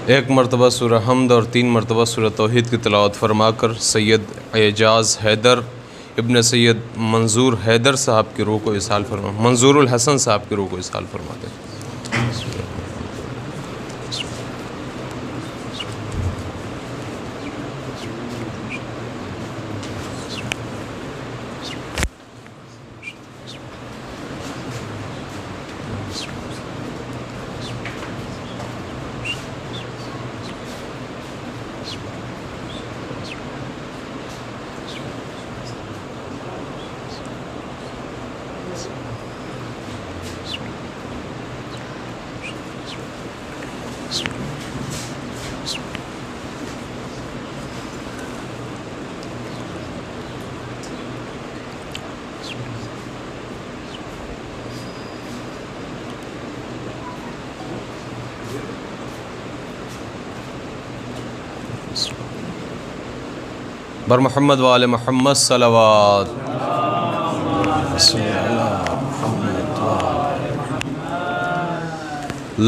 एक मरतबा सूरह हमद और 3 मरतबा सूरह तौहीद की तिलावत फरमाकर सैयद एजाज़ हैदर इब्न सैयद मंजूर हैदर साहब की रूह को इसाल फरमा, मंजूरुल हसन साहब की रूह को इसाल फरमा दें। बर मोहम्मद वाले मोहम्मद सलवात।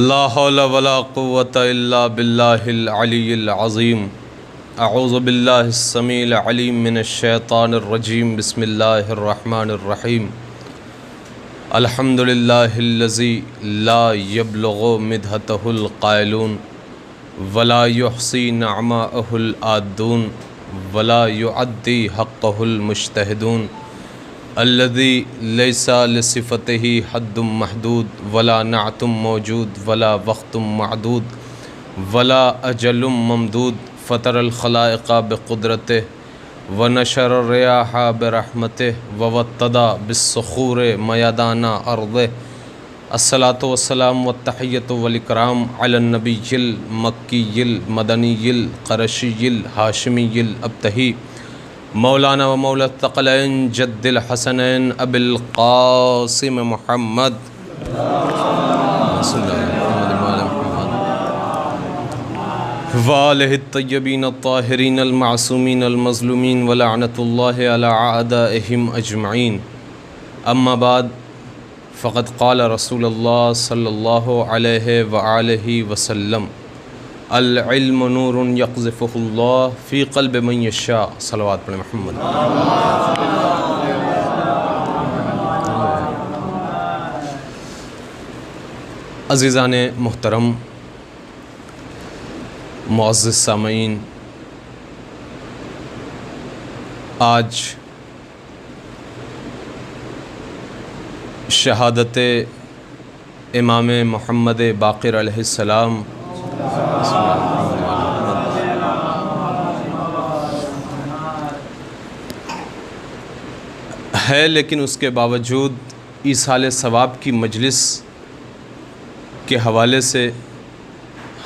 ला हौला वला कुव्वता इल्ला बिल्लाहिल अलिय्यिल अज़ीम। अऊज़ु बिल्लाहिस समीइल अलीम मिनश शैतानिर रजीम। बिस्मिल्लाहिर रहमानिर रहीम। अल्हम्दुलिल्लाहिल्लज़ी ला यब्लुगु मिदहतहुल क़ाइलून वला युहसी नअमाअहुल आद्दून वला युअद्दी हक़्क़हुल मुज्तहिदून अल्लज़ी लैसा लिसिफ़तिही हद्दुम महदूद वला नाअतुम मौजूद वला वक़्तुम मअदूद वला अजलुम ममदूद फ़तरल ख़लाइक़ बिक़ुदरतिही व नशर रियाहा बिरहमतिही व वत्तदा बिस्सुख़ूर मयादाना अर्दिही। अस्सलातु वस्सलाम व तहिय्यतु वल इकराम अलन नबिय्यिल मक्किय्यिल मदनिय्यिल क़ुरैशिय्यिल हाशिमिय्यिल अब्तही मौलाना व मौला तक़लैन जद्दिल हसनैन अबिल क़ासिम मुहम्मद व आलिहि तय्यबीन अत्ताहिरीन अल मासूमीन अल मज़लूमीन व लअनतुल्लाहि अला अअदाइहिम अजमईन। अम्मा बाद फ़क़द क़ाल रसूलुल्लाह सल्लल्लाहु अलैहि व आलिहि वसल्लम अल इल्मु नूरुन यक़ज़िफ़ुहुल्लाह फ़ी क़ल्बि मन यशा। सलवात पढ़ें मोहम्मद। अज़ीज़ाने मुहतरम, मुअज़्ज़िज़ सामईन, आज शहादत इमाम मोहम्मद बाक़िर अलैहिस्सलाम है, लेकिन उसके बावजूद ईसाल सवाब की मजलिस के हवाले से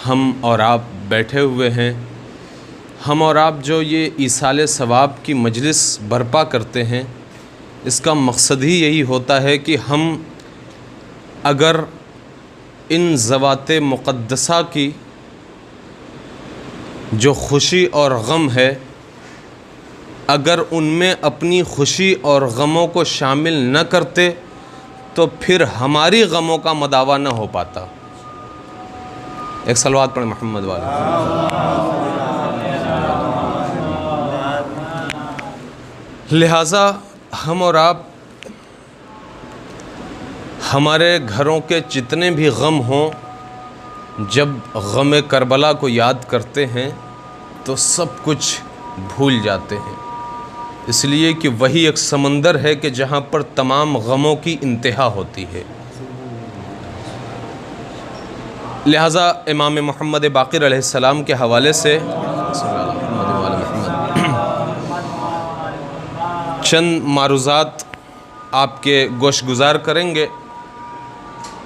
हम और आप बैठे हुए हैं। हम और आप जो ये ईसाल सवाब की मजलिस बर्पा करते हैं, इसका मकसद ही यही होता है कि हम अगर इन ज़वाते मुक़द्दसा की जो खुशी और गम है, अगर उनमें अपनी खुशी और गमों को शामिल न करते तो फिर हमारी गमों का मदावा न हो पाता। एक सलवात पढ़ें मोहम्मद वाले। लिहाजा हम और आप हमारे घरों के जितने भी गम हों, जब गम करबला को याद करते हैं तो सब कुछ भूल जाते हैं, इसलिए कि वही एक समंदर है कि जहाँ पर तमाम गमों की इंतहा होती है। लिहाजा इमाम मोहम्मद बाक़िर अलैहिस्सलाम के हवाले से चंद मारूज़ात आपके गोशगुजार करेंगे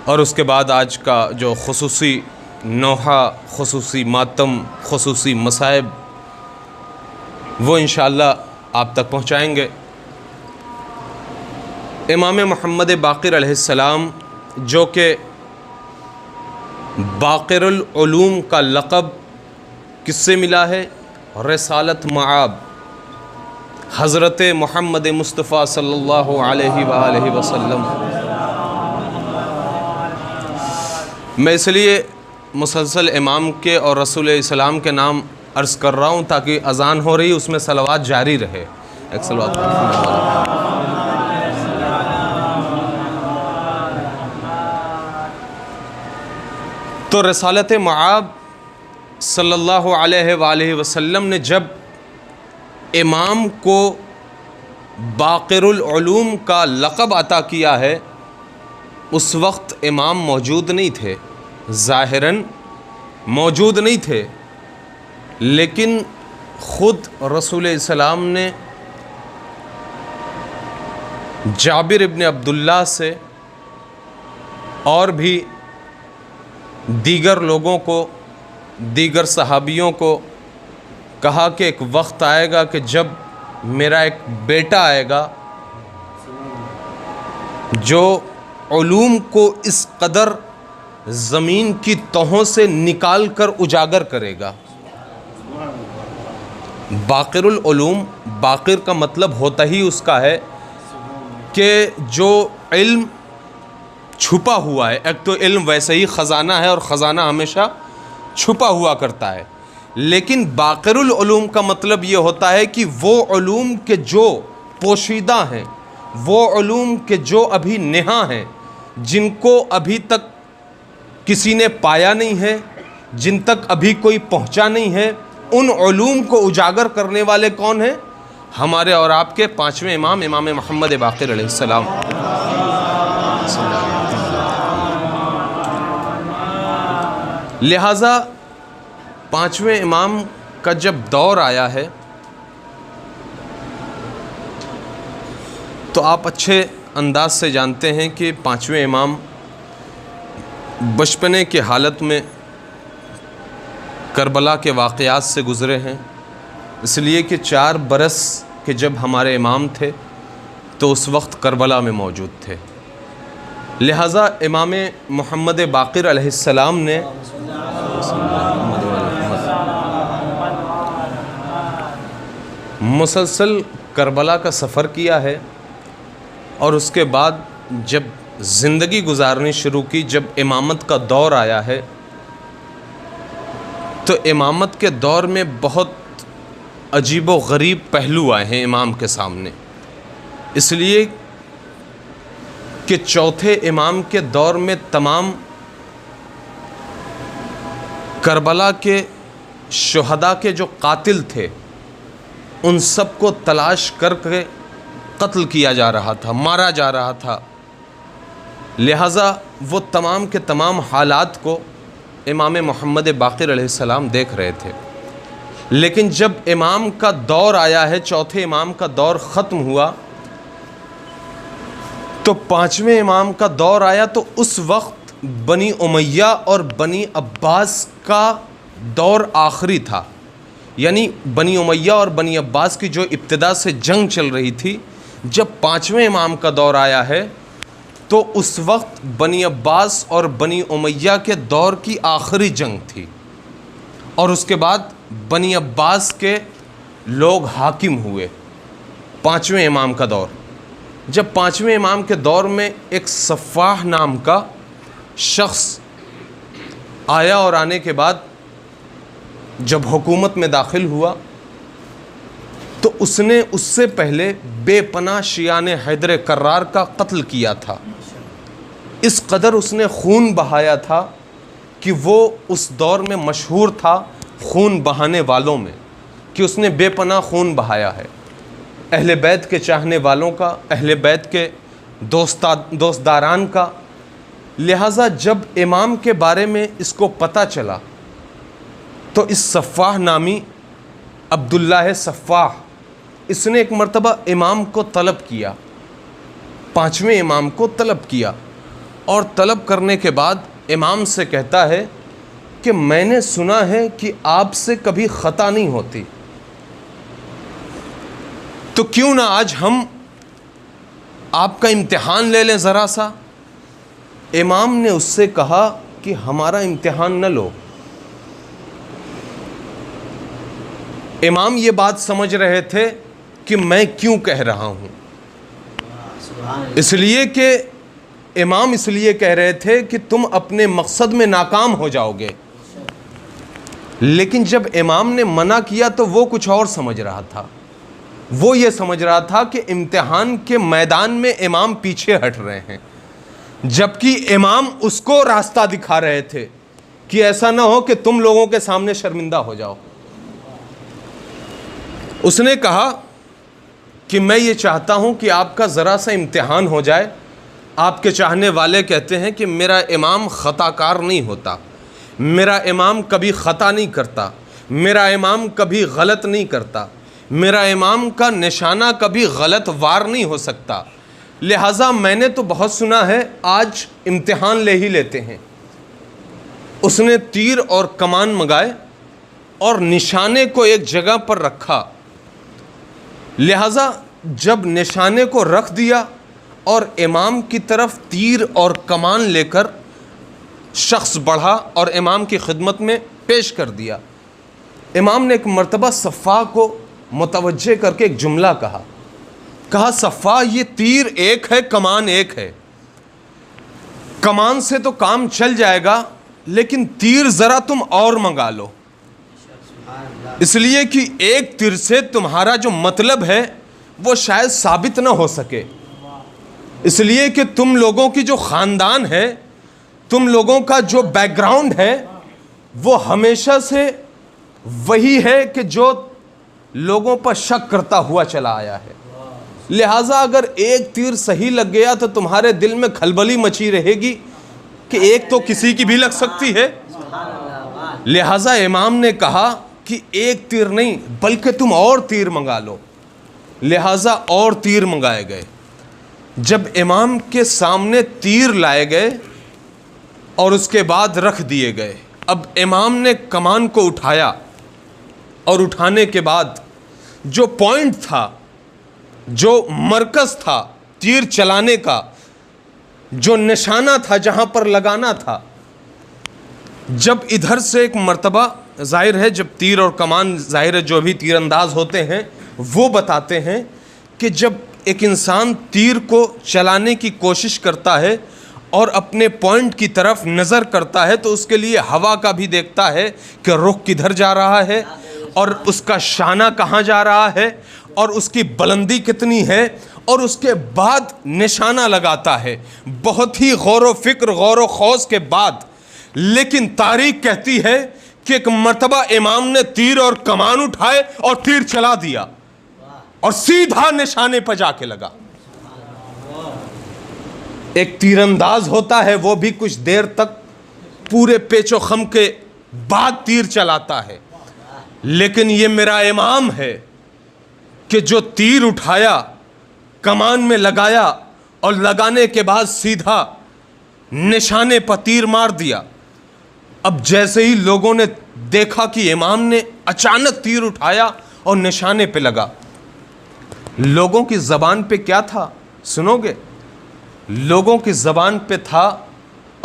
और उसके बाद आज का जो खुसूसी नोहा, खुसूसी मातम, खुसूसी मसाइब, वो इंशाअल्लाह आप तक पहुँचाएँगे। इमाम मोहम्मद बाक़िर अलैहिस्सलाम जो कि बाक़िरुल उलूम का लक़ब किससे मिला है? रिसालत मआब हज़रत मोहम्मद मुस्तफ़ा सल्लल्लाहु अलैहि वसल्लम। मैं इसलिए मुसलसल इमाम के और रसूल इस्लाम के नाम अर्ज़ कर रहा हूँ ताकि अज़ान हो रही उसमें सलावात जारी रहे। एक सलावत। तो रसालत मुआब सल्लल्लाहु अलैहि वसल्लम ने जब इमाम को बाक़िरुल उलूम का लक़ब अता किया है उस वक्त इमाम मौजूद नहीं थे, ज़ाहिरन मौजूद नहीं थे, लेकिन ख़ुद रसूल इस्लाम ने जाबिर इब्न अब्दुल्ला से और भी दीगर लोगों को, दीगर सहाबियों को कहा कि एक वक्त आएगा कि जब मेरा एक बेटा आएगा जो उलूम को इस कदर ज़मीन की तहों से निकाल कर उजागर करेगा। बाक़िरुल उलूम, बाक़िर का मतलब होता ही उसका है कि जो इल्म छुपा हुआ है। एक तो इल्म वैसे ही ख़ज़ाना है और ख़ज़ाना हमेशा छुपा हुआ करता है, लेकिन बाक़िरुल उलूम का मतलब ये होता है कि वो उलूम के जो पोशीदा हैं, वो उलूम के जो अभी नेहा हैं, जिनको अभी तक किसी ने पाया नहीं है, जिन तक अभी कोई पहुंचा नहीं है, उन उलूम को उजागर करने वाले कौन हैं? हमारे और आपके पाँचवें इमाम, इमाम मोहम्मद बाक़िर अलैहिस्सलाम। लिहाजा पाँचवें इमाम का जब दौर आया है तो आप अच्छे अंदाज से जानते हैं कि पाँचवें इमाम बचपने की हालत में करबला के वाक़यात से गुज़रे हैं, इसलिए कि 4 बरस के जब हमारे इमाम थे तो उस वक्त करबला में मौजूद थे। लिहाजा इमाम मोहम्मद बाक़िर अलैहिस्सलाम ने मुसलसल करबला का सफ़र किया है और उसके बाद जब ज़िंदगी गुजारनी शुरू की, जब इमामत का दौर आया है तो इमामत के दौर में बहुत अजीब व गरीब पहलू आए हैं इमाम के सामने, इसलिए कि चौथे इमाम के दौर में तमाम करबला के शुहदा के जो कातिल थे उन सब को तलाश करके कत्ल किया जा रहा था, मारा जा रहा था। लिहाजा वो तमाम के तमाम हालात को इमाम मोहम्मद बाक़िर अलैहिस्सलाम देख रहे थे। लेकिन जब इमाम का दौर आया है, चौथे इमाम का दौर ख़त्म हुआ तो पाँचवें इमाम का दौर आया, तो उस वक्त बनी उमैया और बनी अब्बास का दौर आखिरी था। यानी बनी उमैया और बनी अब्बास की जो इब्तिदा से जंग चल रही थी, जब पाँचवें इमाम का दौर आया है तो उस वक्त बनी अब्बास और बनी उमैया के दौर की आखिरी जंग थी और उसके बाद बनी अब्बास के लोग हाकिम हुए। पाँचवें इमाम का दौर, जब पाँचवें इमाम के दौर में एक सफ़ाह नाम का शख्स आया और आने के बाद जब हुकूमत में दाखिल हुआ तो उसने उससे पहले बेपनाह शियान हैदर कर्रार का कत्ल किया था। इस कदर उसने खून बहाया था कि वो उस दौर में मशहूर था खून बहाने वालों में, कि उसने बेपनाह खून बहाया है। अहले बैत के चाहने वालों का, अहले बैत के दोस्तदारान का। लिहाजा जब इमाम के बारे में इसको पता चला तो इस सफ़ाह नामी अब्दुल्लाह सफ़ाह, इसने एक मर्तबा इमाम को तलब किया, पाँचवें इमाम को तलब किया और तलब करने के बाद इमाम से कहता है कि मैंने सुना है कि आपसे कभी ख़ता नहीं होती, तो क्यों ना आज हम आपका इम्तिहान ले लें ज़रा सा। इमाम ने उससे कहा कि हमारा इम्तिहान न लो। इमाम ये बात समझ रहे थे कि मैं क्यों कह रहा हूँ, इसलिए कि इमाम इसलिए कह रहे थे कि तुम अपने मकसद में नाकाम हो जाओगे, लेकिन जब इमाम ने मना किया तो वो कुछ और समझ रहा था। वो ये समझ रहा था कि इम्तिहान के मैदान में इमाम पीछे हट रहे हैं, जबकि इमाम उसको रास्ता दिखा रहे थे कि ऐसा ना हो कि तुम लोगों के सामने शर्मिंदा हो जाओ। उसने कहा कि मैं ये चाहता हूं कि आपका ज़रा सा इम्तिहान हो जाए। आपके चाहने वाले कहते हैं कि मेरा इमाम ख़ताकार नहीं होता, मेरा इमाम कभी ख़ता नहीं करता, मेरा इमाम कभी गलत नहीं करता, मेरा इमाम का निशाना कभी गलत वार नहीं हो सकता, लिहाजा मैंने तो बहुत सुना है, आज इम्तिहान ले ही लेते हैं। उसने तीर और कमान मंगाए और निशाने को एक जगह पर रखा। लिहाजा जब निशाने को रख दिया और इमाम की तरफ तीर और कमान लेकर शख्स बढ़ा और इमाम की खिदमत में पेश कर दिया। इमाम ने एक मर्तबा सफ़ा को मुतवज्जे करके एक जुमला कहा, सफ़ा ये तीर एक है, कमान एक है। कमान से तो काम चल जाएगा, लेकिन तीर ज़रा तुम और मंगा लो, इसलिए कि एक तीर से तुम्हारा जो मतलब है वो शायद साबित ना हो सके, इसलिए कि तुम लोगों की जो ख़ानदान है, तुम लोगों का जो बैकग्राउंड है, वो हमेशा से वही है कि जो लोगों पर शक करता हुआ चला आया है। लिहाजा अगर एक तीर सही लग गया तो तुम्हारे दिल में खलबली मची रहेगी कि एक तो किसी की भी लग सकती है। लिहाजा इमाम ने कहा कि एक तीर नहीं बल्कि तुम और तीर मंगा लो। लिहाजा और तीर मंगाए गए। जब इमाम के सामने तीर लाए गए और उसके बाद रख दिए गए, अब इमाम ने कमान को उठाया और उठाने के बाद जो पॉइंट था, जो मरकज़ था तीर चलाने का, जो निशाना था जहाँ पर लगाना था, जब इधर से एक मर्तबा ज़ाहिर है, जब तीर और कमान ज़ाहिर है जो भी तीरंदाज होते हैं वो बताते हैं कि जब एक इंसान तीर को चलाने की कोशिश करता है और अपने पॉइंट की तरफ नज़र करता है तो उसके लिए हवा का भी देखता है कि रुख किधर जा रहा है और उसका शाना कहाँ जा रहा है और उसकी बुलंदी कितनी है, और उसके बाद निशाना लगाता है, बहुत ही गौर व फिक्र, गौर व खौस के बाद। लेकिन तारीख कहती है कि एक मर्तबा इमाम ने तीर और कमान उठाए और तीर चला दिया और सीधा निशाने पर जाके लगा। एक तीरंदाज होता है वो भी कुछ देर तक पूरे पेचो खम के बाद तीर चलाता है, लेकिन ये मेरा इमाम है कि जो तीर उठाया, कमान में लगाया और लगाने के बाद सीधा निशाने पर तीर मार दिया। अब जैसे ही लोगों ने देखा कि इमाम ने अचानक तीर उठाया और निशाने पे लगा, लोगों की ज़बान पे क्या था सुनोगे? लोगों की ज़बान पे था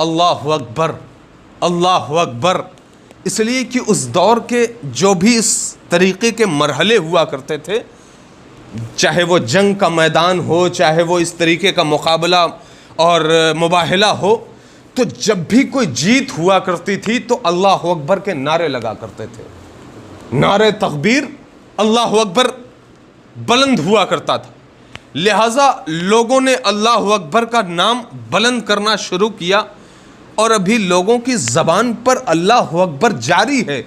अल्लाहु अकबर, अल्लाहु अकबर। इसलिए कि उस दौर के जो भी इस तरीक़े के मरहले हुआ करते थे, चाहे वो जंग का मैदान हो, चाहे वो इस तरीके का मुकाबला और मुबाहला हो, तो जब भी कोई जीत हुआ करती थी तो अल्लाहु अकबर के नारे लगा करते थे। नारे तकबीर, अल्लाहु अकबर बुलंद हुआ करता था। लिहाजा लोगों ने अल्लाहु अकबर का नाम बुलंद करना शुरू किया और अभी लोगों की ज़बान पर अल्लाहु अकबर जारी है।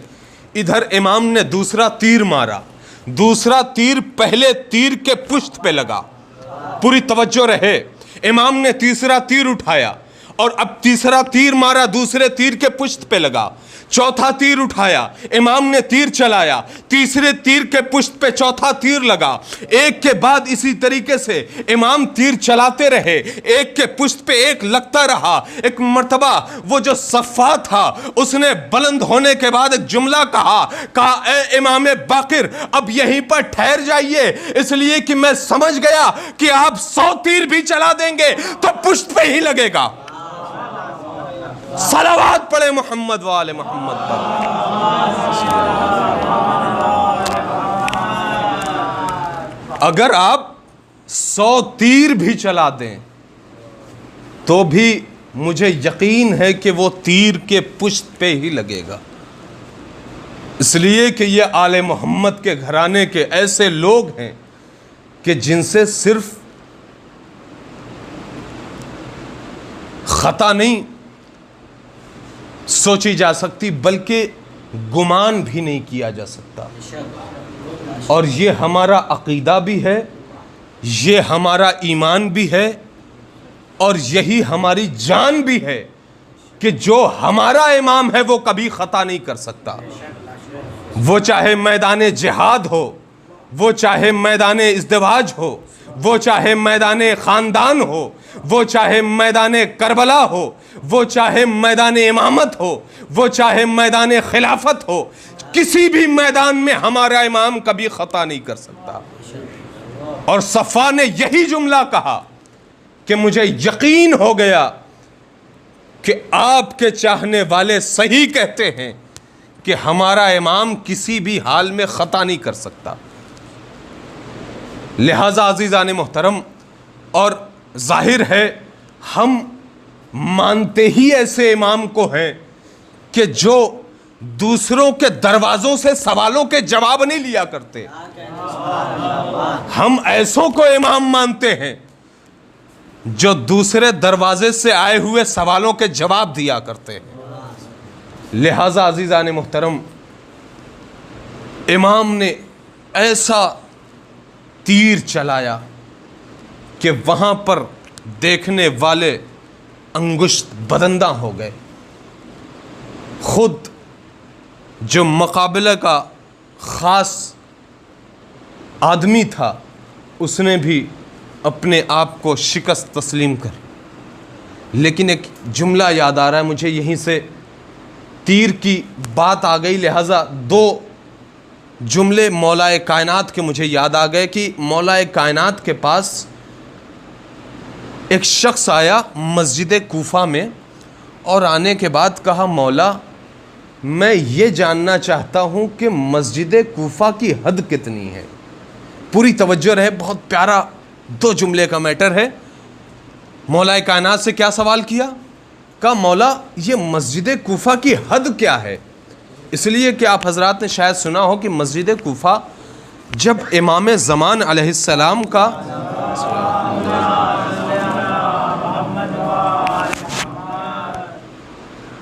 इधर इमाम ने दूसरा तीर मारा, दूसरा तीर पहले तीर के पुष्ट पे लगा। पूरी तवज्जो रहे। इमाम ने तीसरा तीर उठाया और अब तीसरा तीर मारा, दूसरे तीर के पुष्ट पे लगा। चौथा तीर उठाया, इमाम ने तीर चलाया, तीसरे तीर के पुष्ट पे चौथा तीर लगा। एक के बाद इसी तरीके से इमाम तीर चलाते रहे, एक के पुष्ट पे एक लगता रहा। एक मर्तबा वो जो सफ़ा था उसने बुलंद होने के बाद एक जुमला कहा ए इमाम बाकिर, अब यहीं पर ठहर जाइए, इसलिए कि मैं समझ गया कि आप 100 तीर भी चला देंगे तो पुष्ट पे ही लगेगा। सलावत पढ़े मोहम्मद वाले मोहम्मद पर। अगर आप 100 तीर भी चला दें तो भी मुझे यकीन है कि वो तीर के पुष्ट पे ही लगेगा, इसलिए कि ये आले मोहम्मद के घराने के ऐसे लोग हैं कि जिनसे सिर्फ खता नहीं सोची जा सकती बल्कि गुमान भी नहीं किया जा सकता। और ये हमारा अकीदा भी है, ये हमारा ईमान भी है, और यही हमारी जान भी है कि जो हमारा इमाम है वो कभी खता नहीं कर सकता। वो चाहे मैदान जिहाद हो, वो चाहे मैदान इज़्दिवाज हो, वो चाहे मैदान ख़ानदान हो, वो चाहे मैदान करबला हो, वो चाहे मैदान इमामत हो, वो चाहे मैदान खिलाफत हो, किसी भी मैदान में हमारा इमाम कभी खता नहीं कर सकता। और सफ़ा ने यही जुमला कहा कि मुझे यकीन हो गया कि आपके चाहने वाले सही कहते हैं कि हमारा इमाम किसी भी हाल में खता नहीं कर सकता। लिहाजा अज़ीज़ान मोहतरम, और जाहिर है हम मानते ही ऐसे इमाम को हैं कि जो दूसरों के दरवाज़ों से सवालों के जवाब नहीं लिया करते। हम ऐसों को इमाम मानते हैं जो दूसरे दरवाजे से आए हुए सवालों के जवाब दिया करते हैं। लिहाजा अज़ीज़ान मोहतरम, इमाम ने ऐसा तीर चलाया कि वहाँ पर देखने वाले अंगुश्त बदंदा हो गए। खुद जो मुकाबले का ख़ास आदमी था उसने भी अपने आप को शिकस्त तस्लीम कर। लेकिन एक जुमला याद आ रहा है मुझे, यहीं से तीर की बात आ गई, लिहाजा दो जुमले मौलाए कायनात के मुझे याद आ गए कि मौलाए कायनात के पास एक शख्स आया मस्जिद कूफा में, और आने के बाद कहा, मौला मैं ये जानना चाहता हूँ कि मस्जिद कूफा की हद कितनी है। पूरी तवज्जो रहे, बहुत प्यारा दो जुमले का मैटर है। मौलाए कायनात से क्या सवाल किया? कहा, मौला ये मस्जिद कूफा की हद क्या है? इसलिए कि आप हजरात ने शायद सुना हो कि मस्जिद कूफा जब इमाम ज़मान अलैहिस्सलाम का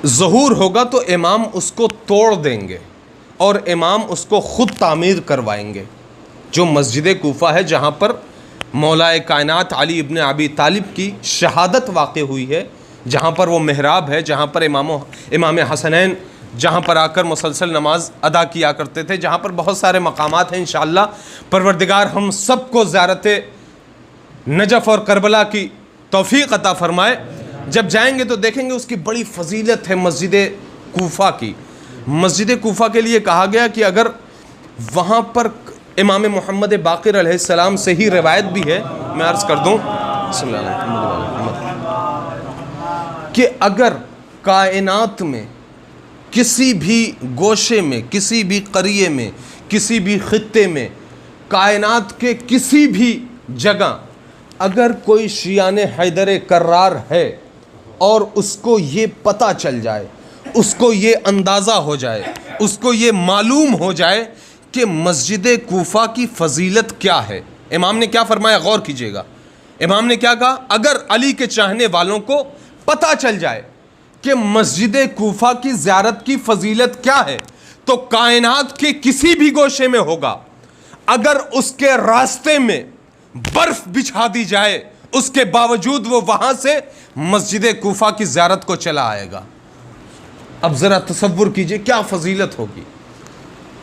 ज़हूर होगा तो इमाम उसको तोड़ देंगे और इमाम उसको ख़ुद तामीर करवाएंगे। जो मस्जिद कूफा है जहाँ पर मौलाए कायनात अली इब्न अबी तालिब की शहादत वाक़ हुई है, जहाँ पर वो मेहराब है, जहाँ पर इमाम हसनैन जहाँ पर आकर मुसलसल नमाज अदा किया करते थे, जहाँ पर बहुत सारे मकामात हैं। इंशाअल्लाह परवरदिगार हम सबको ज़ियारत नजफ़ और करबला की तौफ़ीक़ अता फ़रमाए। जब जाएंगे तो देखेंगे उसकी बड़ी फ़जीलत है मस्जिद कूफा की। मस्जिद कूफा के लिए कहा गया कि अगर वहाँ पर इमाम मोहम्मद बाक़िर अलैहिस्सलाम से ही रिवायत भी है, मैं अर्ज़ कर दूँ कि अगर कायनात में किसी भी गोशे में, किसी भी क़रिए में, किसी भी ख़ित्ते में, कायनात के किसी भी जगह अगर कोई शियाने हैदर कर्रार है और उसको ये पता चल जाए, उसको ये अंदाज़ा हो जाए, उसको ये मालूम हो जाए कि मस्जिद कूफा की फ़जीलत क्या है। इमाम ने क्या फ़रमाया, गौर कीजिएगा। इमाम ने क्या कहा? अगर अली के चाहने वालों को पता चल जाए कि मस्जिद कूफा की ज़ियारत की फ़जीलत क्या है तो कायनात के किसी भी गोशे में होगा, अगर उसके रास्ते में बर्फ़ बिछा दी जाए उसके बावजूद वो वहाँ से मस्जिद कूफा की ज़ियारत को चला आएगा। अब ज़रा तसव्वुर कीजिए क्या फ़जीलत होगी।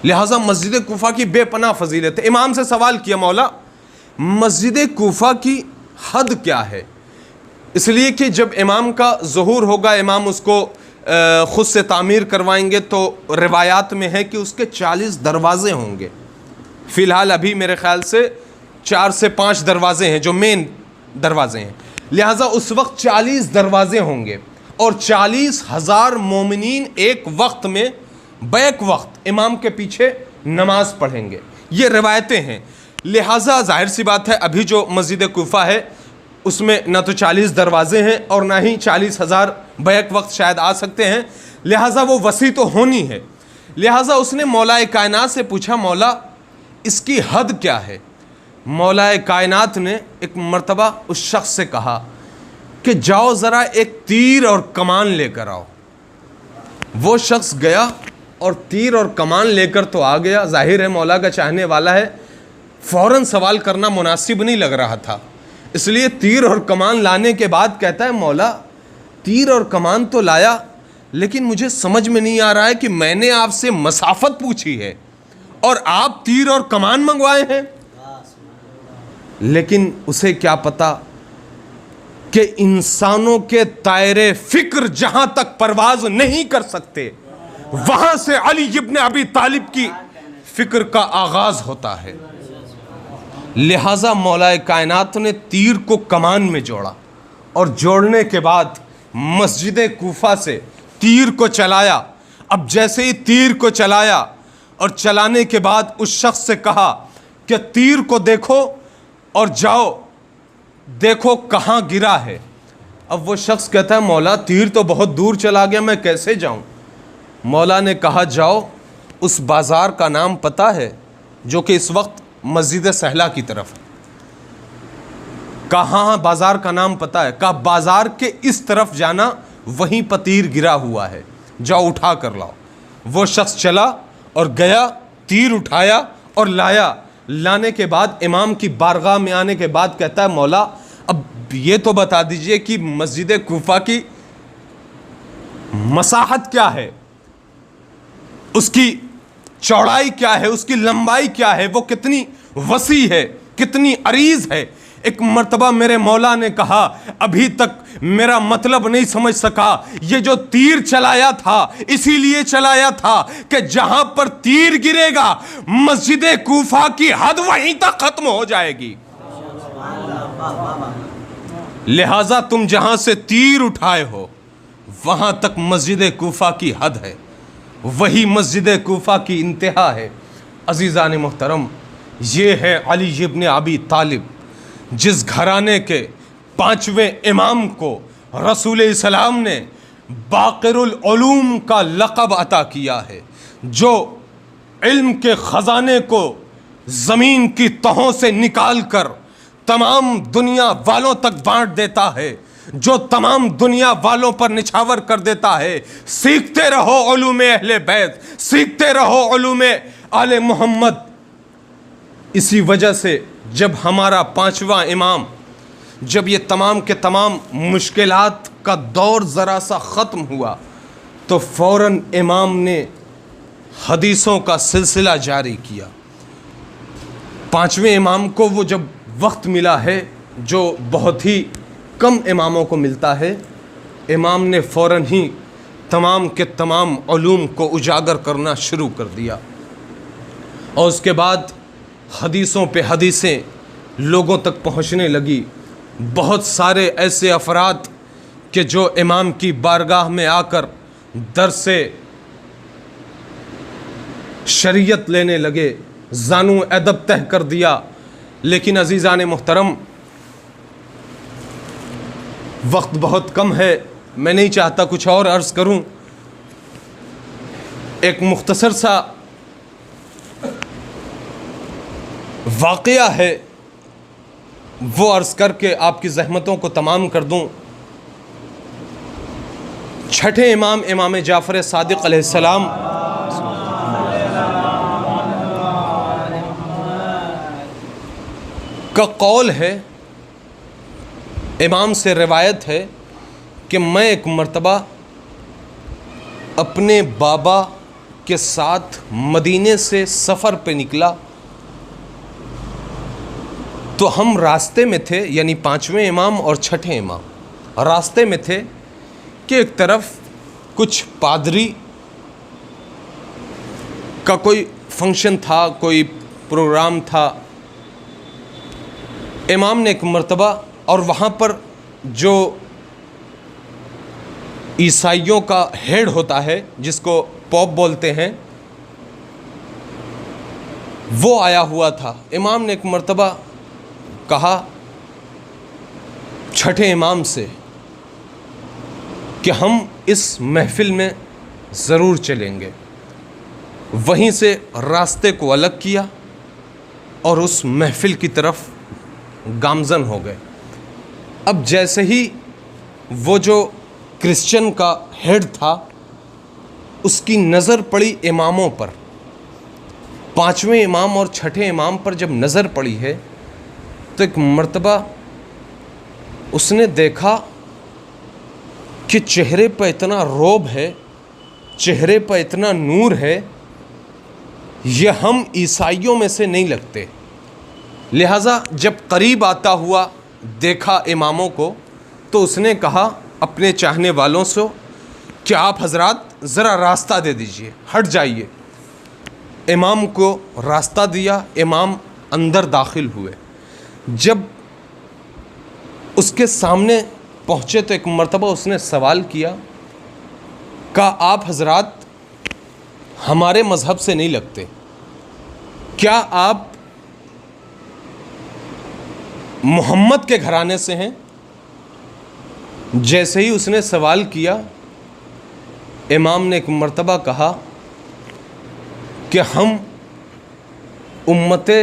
लिहाजा मस्जिद कूफा की बेपनाह फ़जीलत है। इमाम से सवाल किया, मौला मस्जिद कूफा की हद क्या है? इसलिए कि जब इमाम का ज़हूर होगा, इमाम उसको ख़ुद से तामीर करवाएंगे, तो रिवायात में है कि उसके 40 दरवाज़े होंगे। फ़िलहाल अभी मेरे ख़्याल से 4 से 5 दरवाज़े हैं जो मेन दरवाज़े हैं। लिहाजा उस वक्त 40 दरवाज़े होंगे और 40,000 मोमिनीन एक वक्त में बैक वक्त इमाम के पीछे नमाज पढ़ेंगे। ये रिवायतें हैं। लिहाजा जाहिर सी बात है, अभी जो मस्जिद कूफा है उसमें ना तो 40 दरवाजे हैं और ना ही 40,000 बैक वक्त शायद आ सकते हैं, लिहाजा वो वसी तो होनी है। लिहाजा उसने मौलाए कायनात से पूछा, मौला इसकी हद क्या है? मौलाए कायनात ने एक मर्तबा उस शख्स से कहा कि जाओ ज़रा एक तीर और कमान लेकर आओ। वो शख्स गया और तीर और कमान लेकर तो आ गया, जाहिर है मौला का चाहने वाला है, फ़ौरन सवाल करना मुनासिब नहीं लग रहा था, इसलिए तीर और कमान लाने के बाद कहता है, मौला तीर और कमान तो लाया, लेकिन मुझे समझ में नहीं आ रहा है कि मैंने आपसे मसाफत पूछी है और आप तीर और कमान मंगवाए हैं। लेकिन उसे क्या पता कि इंसानों के दायरे फिक्र जहां तक परवाज नहीं कर सकते, वहां से अली इब्न अबी तालिब की फिक्र का आगाज होता है। लिहाजा मौलाए कायनात ने तीर को कमान में जोड़ा और जोड़ने के बाद मस्जिद कूफा से तीर को चलाया। अब जैसे ही तीर को चलाया और चलाने के बाद उस शख्स से कहा कि तीर को देखो और जाओ देखो कहाँ गिरा है। अब वो शख्स कहता है, मौला तीर तो बहुत दूर चला गया, मैं कैसे जाऊं? मौला ने कहा, जाओ उस बाज़ार का नाम पता है जो कि इस वक्त मस्जिद सहला की तरफ है? कहाँ बाज़ार का नाम पता है? कहा बाज़ार के इस तरफ जाना, वहीं पर तीर गिरा हुआ है, जाओ उठा कर लाओ। वो शख्स चला और गया, तीर उठाया और लाया। लाने के बाद इमाम की बारगाह में आने के बाद कहता है, मौला अब ये तो बता दीजिए कि मस्जिद कूफा की मसाहत क्या है, उसकी चौड़ाई क्या है, उसकी लंबाई क्या है, वो कितनी वसी है, कितनी अरीज है। एक मर्तबा मेरे मौला ने कहा, अभी तक मेरा मतलब नहीं समझ सका, ये जो तीर चलाया था इसीलिए चलाया था कि जहां पर तीर गिरेगा मस्जिद कूफा की हद वहीं तक खत्म हो जाएगी। लिहाजा तुम जहां से तीर उठाए हो वहां तक मस्जिद कूफा की हद है, वही मस्जिद कूफा की इंतहा है। अजीज़ान मुहतरम, ये है अली इब्न अबी तालिब, जिस घराने के 5वें इमाम को रसूल इस्लाम ने बाक़िरुल उलूम का लक़ब अता किया है, जो इल्म के ख़ज़ाने को ज़मीन की तहों से निकाल कर तमाम दुनिया वालों तक बांट देता है, जो तमाम दुनिया वालों पर निछावर कर देता है। सीखते रहो उलूम अहले बैत, सीखते रहो उलूम आले मोहम्मद। इसी वजह से जब हमारा 5वां इमाम, जब ये तमाम के तमाम मुश्किलात का दौर ज़रा सा ख़त्म हुआ, तो फ़ौरन इमाम ने हदीसों का सिलसिला जारी किया। 5वें इमाम को वो जब वक्त मिला है जो बहुत ही कम इमामों को मिलता है, इमाम ने फ़ौरन ही तमाम के तमाम उलूम को उजागर करना शुरू कर दिया और उसके बाद हदीसों पे हदीसें लोगों तक पहुंचने लगी। बहुत सारे ऐसे अफराद कि जो इमाम की बारगाह में आकर दरसे शरीयत लेने लगे, ज़ानू अदब तह कर दिया। लेकिन अज़ीज़ान मुहतरम, वक्त बहुत कम है, मैं नहीं चाहता कुछ और अर्ज़ करूं। एक मुख्तसर सा वाक़या है, वो अर्ज़ करके आपकी ज़हमतों को तमाम कर दूं। 6ठे इमाम, इमाम जाफ़र सादिक़ अलैहिस्सलाम का कौल है, इमाम से रिवायत है कि मैं एक मर्तबा अपने बाबा के साथ मदीने से सफ़र पे निकला, तो हम रास्ते में थे, यानी 5वें इमाम और 6ठे इमाम रास्ते में थे कि एक तरफ कुछ पादरी का कोई फंक्शन था, कोई प्रोग्राम था। इमाम ने एक मर्तबा, और वहाँ पर जो ईसाइयों का हेड होता है जिसको पॉप बोलते हैं, वो आया हुआ था। इमाम ने एक मर्तबा कहा छठे इमाम से कि हम इस महफिल में ज़रूर चलेंगे। वहीं से रास्ते को अलग किया और उस महफिल की तरफ गामज़न हो गए। अब जैसे ही वो जो क्रिश्चियन का हेड था उसकी नज़र पड़ी इमामों पर, पांचवें इमाम और छठे इमाम पर जब नज़र पड़ी है तो एक मर्तबा उसने देखा कि चेहरे पर इतना रौब है, चेहरे पर इतना नूर है, ये हम ईसाइयों में से नहीं लगते। लिहाजा जब करीब आता हुआ देखा इमामों को तो उसने कहा अपने चाहने वालों से कि आप हजरात ज़रा रास्ता दे दीजिए, हट जाइए। इमाम को रास्ता दिया, इमाम अंदर दाखिल हुए। जब उसके सामने पहुँचे तो एक मर्तबा उसने सवाल किया, कहा आप हजरात हमारे मज़हब से नहीं लगते, क्या आप मोहम्मद के घराने से हैं? जैसे ही उसने सवाल किया, इमाम ने एक मर्तबा कहा कि हम उम्मते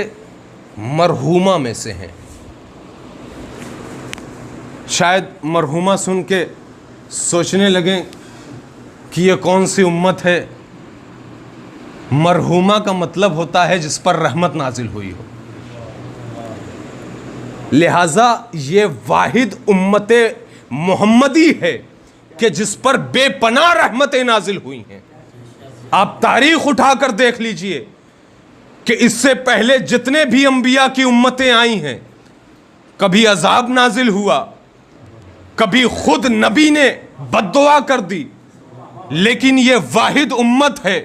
मरहूमा में से हैं। शायद मरहूमा सुन के सोचने लगें कि ये कौन सी उम्मत है। मरहूमा का मतलब होता है जिस पर रहमत नाजिल हुई हो। लिहाजा ये वाहिद उम्मते मोहम्मदी है कि जिस पर बेपनाह रहमतें नाजिल हुई हैं। आप तारीख उठाकर देख लीजिए कि इससे पहले जितने भी अंबिया की उम्मतें आई हैं, कभी अजाब नाजिल हुआ, कभी खुद नबी ने बद्दुआ कर दी, लेकिन ये वाहिद उम्मत है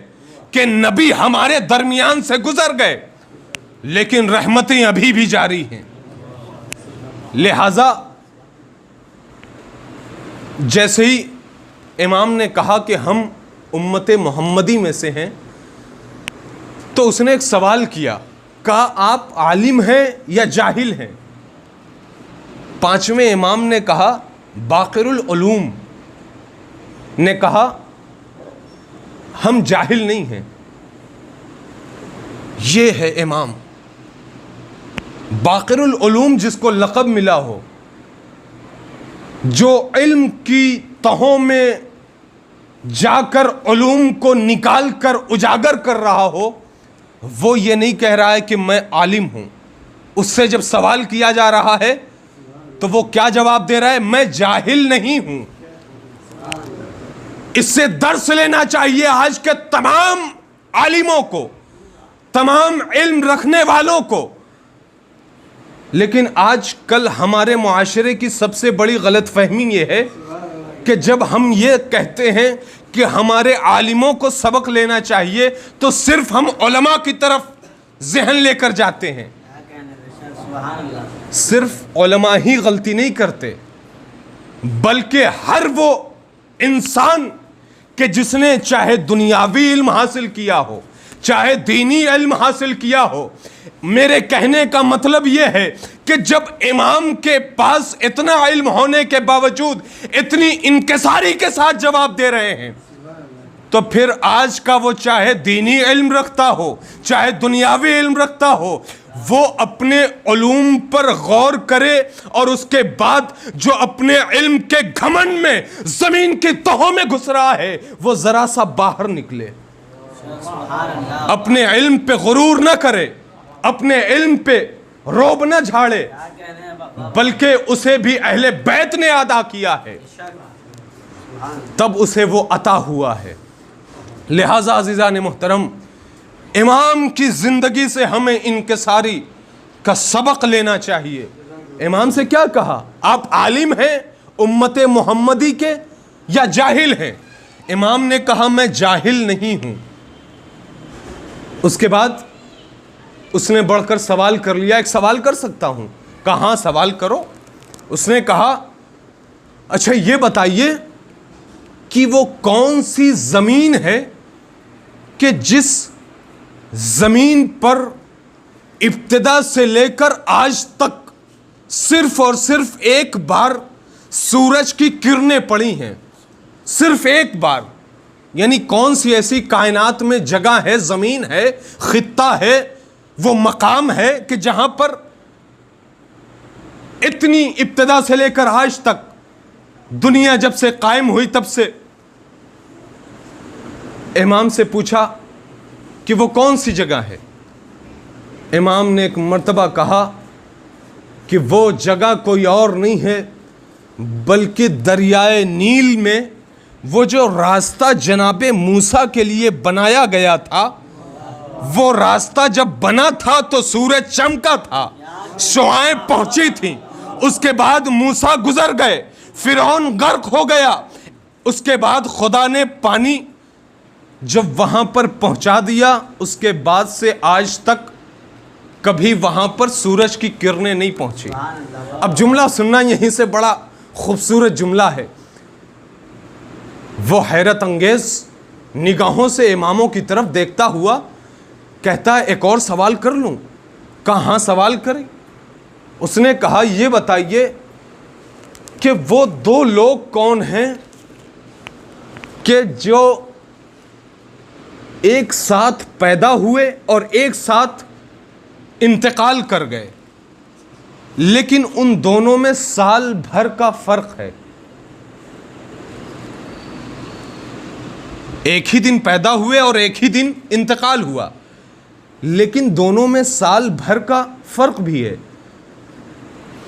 कि नबी हमारे दरमियान से गुजर गए लेकिन रहमतें अभी भी जारी हैं। लिहाजा जैसे ही इमाम ने कहा कि हम उम्मते मोहम्मदी में से हैं तो उसने एक सवाल किया, कहा आप आलिम हैं या जाहिल हैं? पांचवें इमाम ने कहा, बाक़िरुल उलूम ने कहा हम जाहिल नहीं हैं। ये है इमाम बाक़िरुल उलूम, जिसको लक़ब मिला हो, जो इल्म की तहों में जाकर उलूम को निकाल कर उजागर कर रहा हो। वो ये नहीं कह रहा है कि मैं आलिम हूं। उससे जब सवाल किया जा रहा है तो वो क्या जवाब दे रहा है? मैं जाहिल नहीं हूं। इससे दर्स लेना चाहिए आज के तमाम आलिमों को, तमाम इल्म रखने वालों को। लेकिन आज कल हमारे मुआशरे की सबसे बड़ी गलतफहमी ये है कि जब हम ये कहते हैं कि हमारे आलिमों को सबक लेना चाहिए तो सिर्फ हम उलमा की तरफ ज़हन लेकर जाते हैं। सिर्फ उलमा ही गलती नहीं करते, बल्कि हर वो इंसान कि जिसने चाहे दुनियावी इल्म हासिल किया हो, चाहे दीनी इल्म हासिल किया हो। मेरे कहने का मतलब यह है कि जब इमाम के पास इतना इल्म होने के बावजूद इतनी इनकिसारी के साथ जवाब दे रहे हैं, तो फिर आज का वो चाहे दीनी इल्म रखता हो, चाहे दुनियावी इल्म रखता हो, वो अपने उलूम पर गौर करे और उसके बाद जो अपने इल्म के घमंड में जमीन की तहों में घुस रहा है वो जरा सा बाहर निकले। अपने इल्म पे गुरूर न करे, अपने इल्म पे रोब न झाड़े, बल्कि उसे भी अहले बैत ने अदा किया है, तब उसे वो अता हुआ है। लिहाजा अज़ीज़ान मुहतरम, इमाम की ज़िंदगी से हमें इनकिसारी का सबक लेना चाहिए। इमाम से क्या कहा? आप आलिम हैं उम्मते मोहम्मदी के या जाहिल हैं? इमाम ने कहा मैं जाहिल नहीं हूं। उसके बाद उसने बढ़कर सवाल कर लिया, एक सवाल कर सकता हूं? कहाँ सवाल करो। उसने कहा अच्छा ये बताइए कि वो कौन सी ज़मीन है कि जिस ज़मीन पर इब्तिदा से लेकर आज तक सिर्फ और सिर्फ एक बार सूरज की किरणें पड़ी हैं, सिर्फ एक बार। यानी कौन सी ऐसी कायनात में जगह है, जमीन है, खित्ता है, वो मकाम है कि जहां पर इतनी इब्तिदा से लेकर आज तक, दुनिया जब से कायम हुई तब से। इमाम से पूछा कि वो कौन सी जगह है। इमाम ने एक मर्तबा कहा कि वो जगह कोई और नहीं है बल्कि दरियाए नील में वो जो रास्ता जनाबे मूसा के लिए बनाया गया था, वो रास्ता जब बना था तो सूरज चमका था, शुआएं पहुंची थी, उसके बाद मूसा गुजर गए, फिरौन गर्क हो गया, उसके बाद खुदा ने पानी जब वहां पर पहुंचा दिया, उसके बाद से आज तक कभी वहां पर सूरज की किरणें नहीं पहुंची। अब जुमला सुनना, यहीं से बड़ा खूबसूरत जुमला है। वो हैरत अंगेज निगाहों से इमामों की तरफ देखता हुआ कहता है, एक और सवाल कर लूं? कहाँ सवाल करें? उसने कहा, ये बताइए कि वो दो लोग कौन हैं कि जो एक साथ पैदा हुए और एक साथ इंतकाल कर गए, लेकिन उन दोनों में साल भर का फर्क है। एक ही दिन पैदा हुए और एक ही दिन इंतकाल हुआ, लेकिन दोनों में साल भर का फर्क भी है।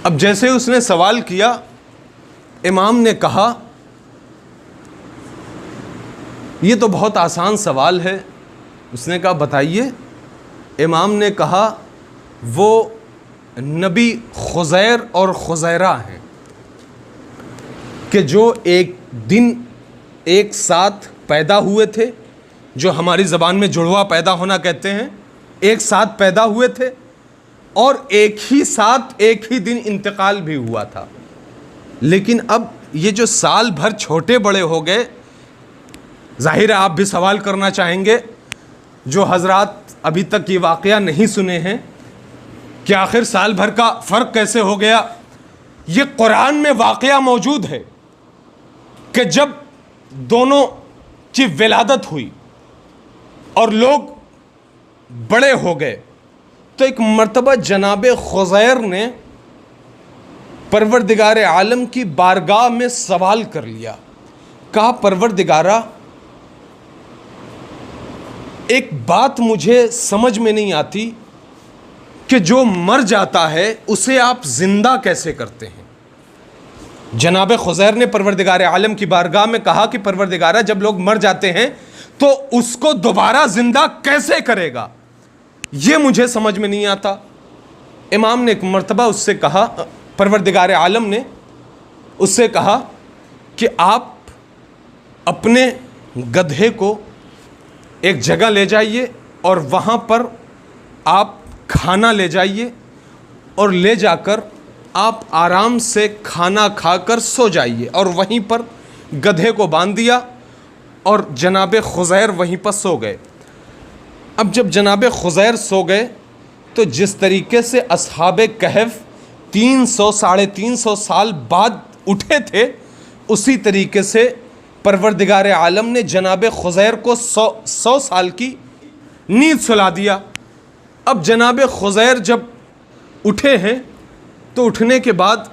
अब जैसे उसने सवाल किया, इमाम ने कहा, ये तो बहुत आसान सवाल है। उसने कहा, बताइए। इमाम ने कहा, वो नबी खुज़ैर और खुज़ैरा हैं कि जो एक दिन एक साथ पैदा हुए थे, जो हमारी ज़बान में जुड़वा पैदा होना कहते हैं, एक साथ पैदा हुए थे और एक ही साथ एक ही दिन इंतकाल भी हुआ था। लेकिन अब ये जो साल भर छोटे बड़े हो गए, जाहिर है आप भी सवाल करना चाहेंगे, जो हजरात अभी तक ये वाक़या नहीं सुने हैं, कि आखिर साल भर का फ़र्क कैसे हो गया। ये कुरान में वाक़या मौजूद है कि जब दोनों की विलादत हुई और लोग बड़े हो गए, तो एक मर्तबा जनाबे खुज़ैर ने परवरदिगार आलम की बारगाह में सवाल कर लिया। कहा, परवरदिगारा, एक बात मुझे समझ में नहीं आती कि जो मर जाता है उसे आप जिंदा कैसे करते हैं। जनाब खुज़ैर ने परवरदिगार आलम की बारगाह में कहा कि परवरदिगारा, जब लोग मर जाते हैं तो उसको दोबारा जिंदा कैसे करेगा, ये मुझे समझ में नहीं आता। इमाम ने एक मर्तबा उससे कहा, परवरदिगार आलम ने उससे कहा कि आप अपने गधे को एक जगह ले जाइए और वहाँ पर आप खाना ले जाइए और ले जाकर आप आराम से खाना खाकर सो जाइए। और वहीं पर गधे को बांध दिया और जनाब खुज़ैर वहीं पर सो गए। अब जब जनाब खुज़ैर सो गए तो जिस तरीके से अस्हाबे कहफ 300 साढ़े 300 साल बाद उठे थे, उसी तरीके से परवरदिगार आलम ने जनाब खुज़ैर को 100 साल की नींद सुला दिया। अब जनाब खुज़ैर जब उठे हैं तो उठने के बाद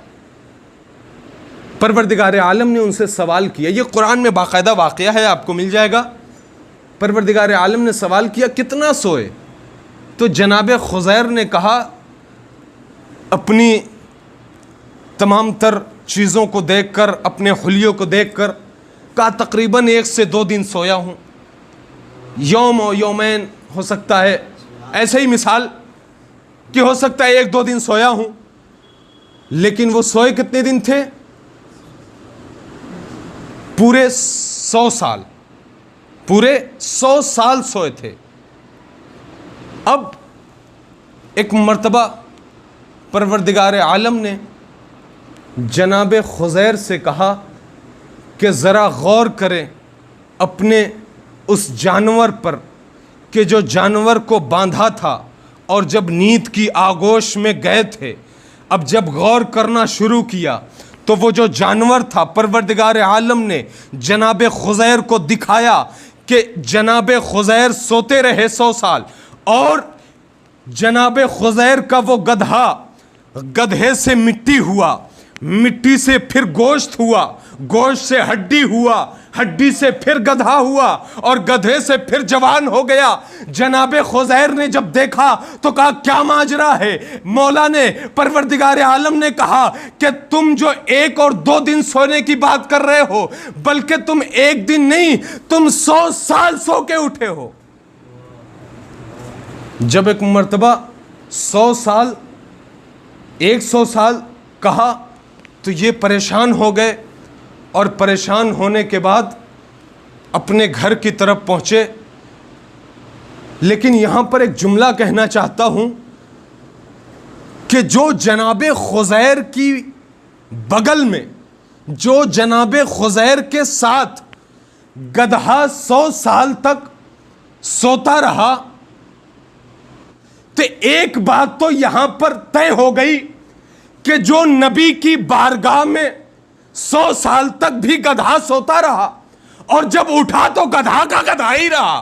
परवरदिगार आलम ने उनसे सवाल किया। ये कुरान में बाकायदा वाक़या है, आपको मिल जाएगा। परवरदिगार आलम ने सवाल किया, कितना सोए? तो जनाब खुज़ैर ने कहा, अपनी तमाम तर चीज़ों को देखकर, अपने हुलियों को देखकर, कहा तकरीबन 1 से 2 दिन सोया हूँ। यौम और यौमैन हो सकता है, ऐसे ही मिसाल कि हो सकता है 1-2 दिन सोया हूँ। लेकिन वो सोए कितने दिन थे? पूरे 100 साल, पूरे 100 साल सोए थे। अब एक मर्तबा परवरदिगार आलम ने जनाब खुज़ैर से कहा कि ज़रा गौर करें अपने उस जानवर पर कि जो जानवर को बांधा था और जब नींद की आगोश में गए थे, अब जब गौर करना शुरू किया तो वो जो जानवर था, परवरदिगार आलम ने जनाब खुज़ैर को दिखाया कि जनाब खुज़ैर सोते रहे 100 साल, और जनाब खुज़ैर का वो गधा, गधे से मिट्टी हुआ, मिट्टी से फिर गोश्त हुआ, गोश्त से हड्डी हुआ, हड्डी से फिर गधा हुआ, और गधे से फिर जवान हो गया। जनाब खुज़ैर ने जब देखा तो कहा क्या माजरा है। मौला ने, परवरदिगार आलम ने कहा कि तुम जो 1 और 2 दिन सोने की बात कर रहे हो, बल्कि तुम 1 दिन नहीं, तुम 100 साल सो के उठे हो। जब एक मर्तबा 100 साल, 100 साल कहा तो ये परेशान हो गए, और परेशान होने के बाद अपने घर की तरफ पहुँचे। लेकिन यहाँ पर एक जुमला कहना चाहता हूँ कि जो जनाब खुज़ैर की बगल में, जो जनाब खुज़ैर के साथ गधा 100 साल तक सोता रहा, तो एक बात तो यहाँ पर तय हो गई कि जो नबी की बारगाह में 100 साल तक भी गधा सोता रहा, और जब उठा तो गधा का गधा ही रहा।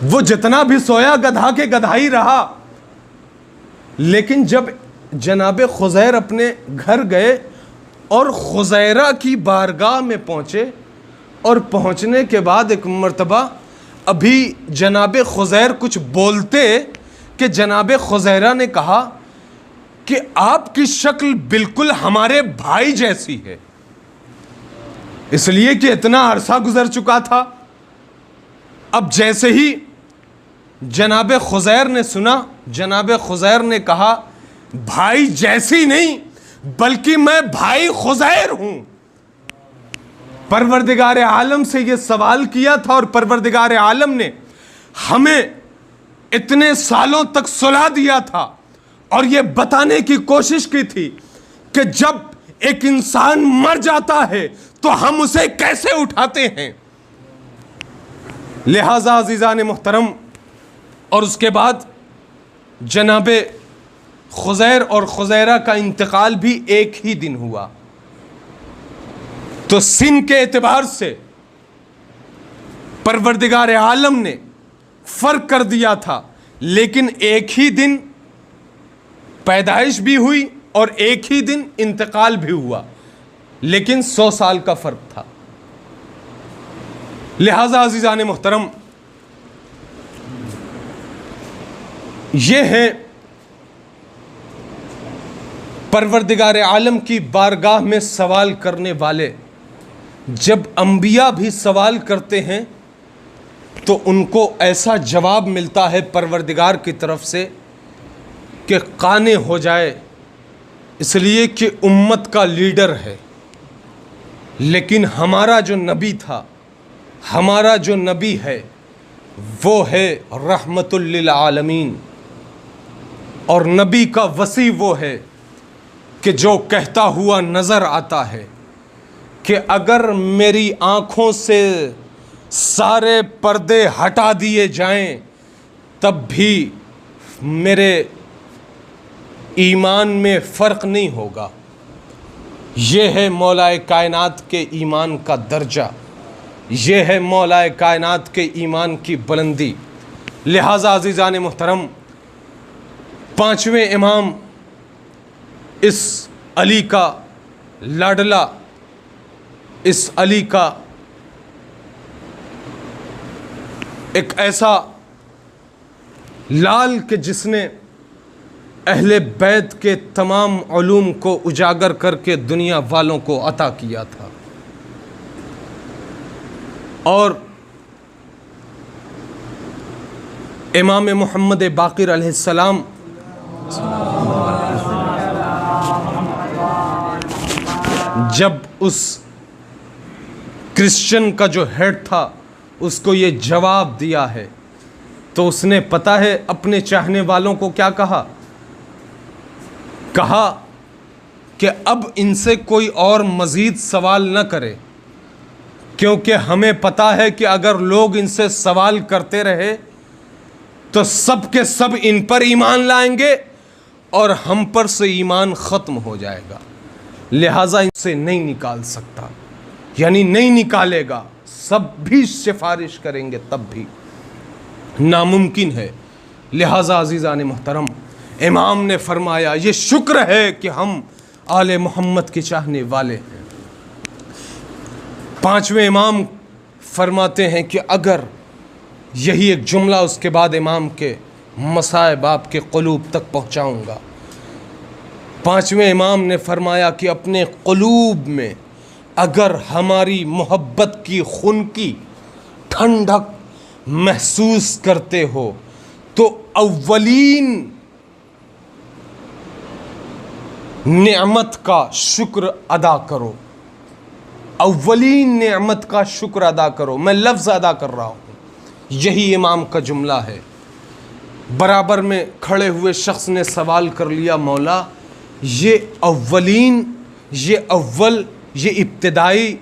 वो जितना भी सोया गधा के गधा ही रहा। लेकिन जब जनाब खुज़ैर अपने घर गए और खुज़ैरा की बारगाह में पहुंचे, और पहुंचने के बाद एक मर्तबा अभी जनाब खुज़ैर कुछ बोलते कि जनाब खुज़ैरा ने कहा कि आपकी शक्ल बिल्कुल हमारे भाई जैसी है, इसलिए कि इतना अरसा गुजर चुका था। अब जैसे ही जनाब खुज़ैर ने सुना, जनाब खुज़ैर ने कहा भाई जैसी नहीं, बल्कि मैं भाई खुज़ैर हूं। परवरदिगार आलम से यह सवाल किया था, और परवरदिगार आलम ने हमें इतने सालों तक सुला दिया था, और यह बताने की कोशिश की थी कि जब एक इंसान मर जाता है तो हम उसे कैसे उठाते हैं। लिहाजा अज़ीज़ान मुहतरम, और उसके बाद जनाबे खुज़ैर और खुज़ैरा का इंतकाल भी एक ही दिन हुआ। तो सिन के एतबार से परवरदिगार आलम ने फर्क कर दिया था, लेकिन एक ही दिन पैदाइश भी हुई और एक ही दिन इंतकाल भी हुआ, लेकिन 100 साल का फर्क था। लिहाजा अज़ीज़ान मुहतरम, ये है परवरदिगार आलम की बारगाह में सवाल करने वाले। जब अंबिया भी सवाल करते हैं तो उनको ऐसा जवाब मिलता है परवरदिगार की तरफ से कि काने हो जाए, इसलिए कि उम्मत का लीडर है। लेकिन हमारा जो नबी था, हमारा जो नबी है, वो है रहमतुल लिल आलमीन। और नबी का वसी वो है कि जो कहता हुआ नज़र आता है कि अगर मेरी आँखों से सारे पर्दे हटा दिए जाएं तब भी मेरे ईमान में फ़र्क नहीं होगा। ये है मौलाए कायनात के ईमान का दर्जा, ये है मौलाए कायनात के ईमान की बुलंदी। लिहाजा अज़ीज़ान मुहतरम, 5वें इमाम इस अली का लाडला, इस अली का एक ऐसा लाल कि जिसने अहले बैत के तमाम उलूम को उजागर करके दुनिया वालों को अता किया था। और इमाम मोहम्मद बाक़िर अलैहिस्सलाम जब उस क्रिश्चियन का जो हेड था उसको ये जवाब दिया है, तो उसने पता है अपने चाहने वालों को क्या कहा? कहा कि अब इनसे कोई और मज़ीद सवाल न करे, क्योंकि हमें पता है कि अगर लोग इनसे सवाल करते रहे तो सब के सब इन पर ईमान लाएंगे और हम पर से ईमान ख़त्म हो जाएगा। लिहाजा इनसे नहीं निकाल सकता, यानी नहीं निकालेगा। सब भी सिफारिश करेंगे तब भी नामुमकिन है। लिहाजा अज़ीज़ान मोहतरम, इमाम ने फरमाया ये शुक्र है कि हम आले मोहम्मद के चाहने वाले हैं। पांचवें इमाम फरमाते हैं कि अगर यही एक जुमला उसके बाद इमाम के मसाइब आपके क़ुलूब तक पहुँचाऊँगा। पांचवें इमाम ने फरमाया कि अपने क़ुलूब में अगर हमारी मोहब्बत की खून की ठंडक महसूस करते हो तो अव्वलीन नेमत का शुक्र अदा करो। अव्वलीन नेमत का शुक्र अदा करो। मैं लफ्ज़ अदा कर रहा हूँ, यही इमाम का जुमला है। बराबर में खड़े हुए शख्स ने सवाल कर लिया, मौला ये अव्वलीन, ये अव्वल, ये इब्तिदाई,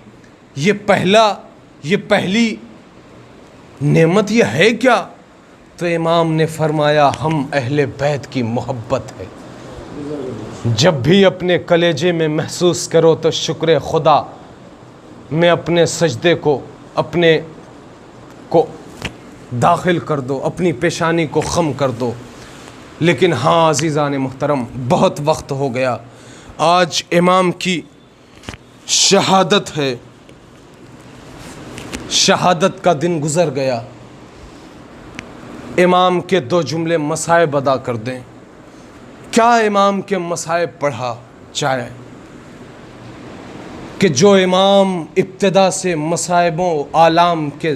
ये पहला, ये पहली नेमत ये है क्या? तो इमाम ने फरमाया हम अहले बैत की मोहब्बत है। जब भी अपने कलेजे में महसूस करो तो शुक्र खुदा में अपने सजदे को अपने को दाखिल कर दो, अपनी पेशानी को ख़म कर दो। लेकिन हाँ अज़ीज़ान मुहतरम, बहुत वक्त हो गया। आज इमाम की शहादत है, शहादत का दिन गुज़र गया। इमाम के दो जुमले मसाइब अदा कर दें। क्या इमाम के मसाइब पढ़ा जाए कि जो इमाम इब्तिदा से मसाइबों आलाम के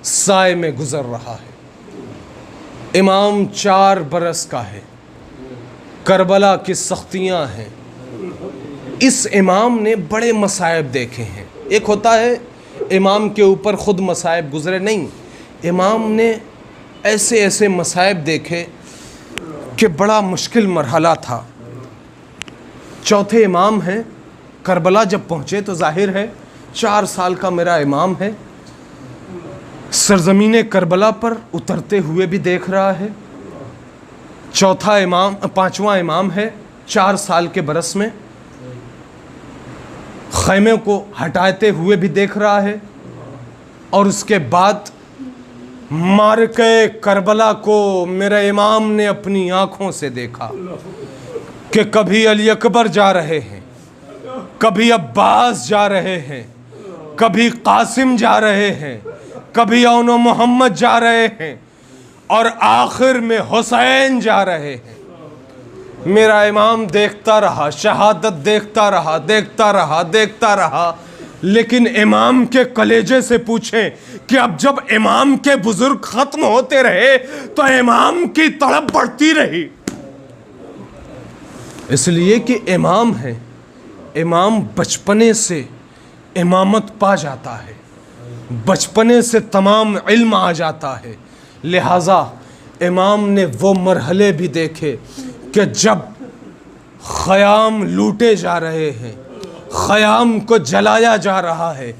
साए में गुज़र रहा है। इमाम 4 बरस का है, करबला की सख्तियाँ हैं। इस इमाम ने बड़े मसाइब देखे हैं। एक होता है इमाम के ऊपर ख़ुद मसाइब गुज़रे, नहीं, इमाम ने ऐसे ऐसे मसाइब देखे कि बड़ा मुश्किल मरहला था। चौथे इमाम हैं, करबला जब पहुँचे तो जाहिर है 4 साल का मेरा इमाम है, सरज़मीन करबला पर उतरते हुए भी देख रहा है। पांचवा इमाम है, 4 साल के बरस में खैमे को हटाते हुए भी देख रहा है। और उसके बाद मारके करबला को मेरे इमाम ने अपनी आँखों से देखा कि कभी अली अकबर जा रहे हैं, कभी अब्बास जा रहे हैं, कभी कासिम जा रहे हैं, कभी औनो मोहम्मद जा रहे हैं और आखिर में हुसैन जा रहे हैं। मेरा इमाम देखता रहा, शहादत देखता रहा, देखता रहा, देखता रहा। लेकिन इमाम के कलेजे से पूछें कि अब जब इमाम के बुजुर्ग ख़त्म होते रहे तो इमाम की तड़प बढ़ती रही। इसलिए कि इमाम है, इमाम बचपने से इमामत पा जाता है, बचपने से तमाम इल्म आ जाता है। लिहाजा इमाम ने वो मरहले भी देखे कि जब ख़याम लूटे जा रहे हैं, ख़याम को जलाया जा रहा है।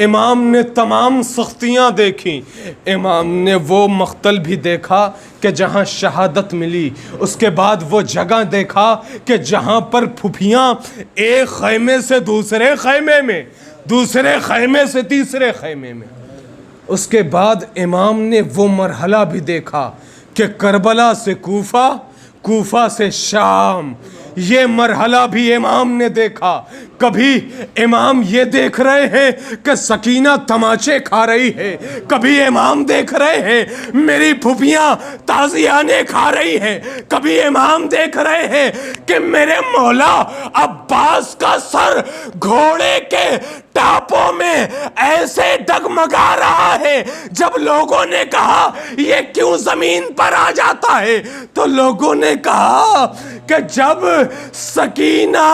इमाम ने तमाम सख्तियाँ देखी। इमाम ने वो मख्तल भी देखा कि जहाँ शहादत मिली। उसके बाद वो जगह देखा कि जहाँ पर फुफियाँ एक खैमे से दूसरे खैमे में, दूसरे खैमे से तीसरे खैमे में। उसके बाद इमाम ने वो मरहला भी देखा कि करबला से कूफा, कूफा से शाम, ये मरहला भी इमाम ने देखा। कभी इमाम ये देख रहे हैं कि सकीना तमाचे खा रही है, कभी इमाम देख रहे हैं मेरी फुफियाँ ताज़ियाने खा रही हैं, कभी इमाम देख रहे हैं कि मेरे मौला अब्बास का सर घोड़े के टापों में ऐसे डगमगा रहा है। जब लोगों ने कहा ये क्यों जमीन पर आ जाता है, तो लोगों ने कहा कि जब सकीना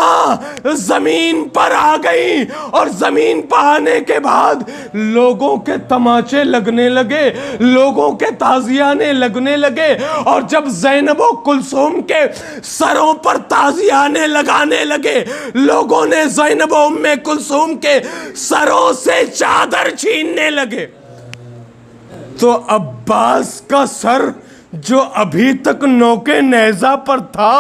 जमीन पर आ गई और जमीन पर आने के बाद लोगों के तमाचे लगने लगे, लोगों के ताजियाने लगने लगे। और जब ज़ैनबो कुलसूम के सरों पर ताजियाने लगाने लगे, लोगों ने ज़ैनबो उम्मे कुलसूम के सरों से चादर छीनने लगे। तो अब्बास का सर जो अभी तक नौके नेजा पर था